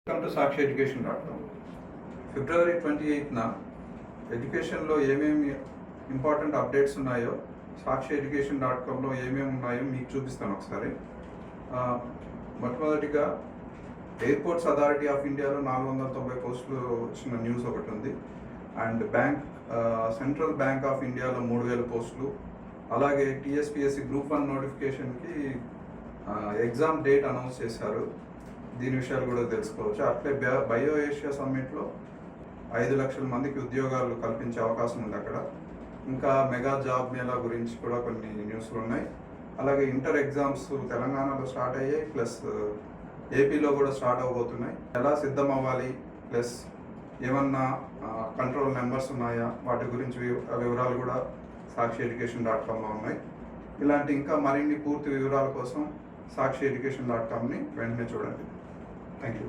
Welcome to sakshieducation.com. ఫిబ్రవరి 28న ఎడ్యుకేషన్లో ఏమేమి important updates ఉన్నాయో sakshieducation.comలో ఏమేమి ఉన్నాయో మీకు చూపిస్తాను ఒకసారి. మొట్టమొదటిగా ఎయిర్పోర్ట్స్ అథారిటీ ఆఫ్ ఇండియాలో 490 పోస్టులు వచ్చిన న్యూస్ ఒకటి ఉంది. అండ్ సెంట్రల్ బ్యాంక్ ఆఫ్ ఇండియాలో 3000 పోస్టులు. అలాగే టీఎస్పీఎస్సీ గ్రూప్ 1 నోటిఫికేషన్కి ఎగ్జామ్ డేట్ అనౌన్స్ చేశారు. దీని విషయాలు కూడా తెలుసుకోవచ్చు. అట్లే బయో ఏషియా సమ్మిట్లో 5 లక్షల మందికి ఉద్యోగాలు కల్పించే అవకాశం ఉంది అక్కడ. ఇంకా మెగా జాబ్ మేళా గురించి కూడా కొన్ని న్యూస్లు ఉన్నాయి. అలాగే ఇంటర్ ఎగ్జామ్స్ తెలంగాణలో స్టార్ట్ అయ్యాయి, ప్లస్ ఏపీలో కూడా స్టార్ట్ అవబోతున్నాయి. ఎలా సిద్ధం అవ్వాలి, ప్లస్ ఏమన్నా కంట్రోల్ నెంబర్స్ ఉన్నాయా, వాటి గురించి వివరాలు కూడా sakshieducation.comలో ఉన్నాయి. ఇలాంటి ఇంకా మరిన్ని పూర్తి వివరాల కోసం sakshieducation.comని వెంటనే చూడండి. Thank you.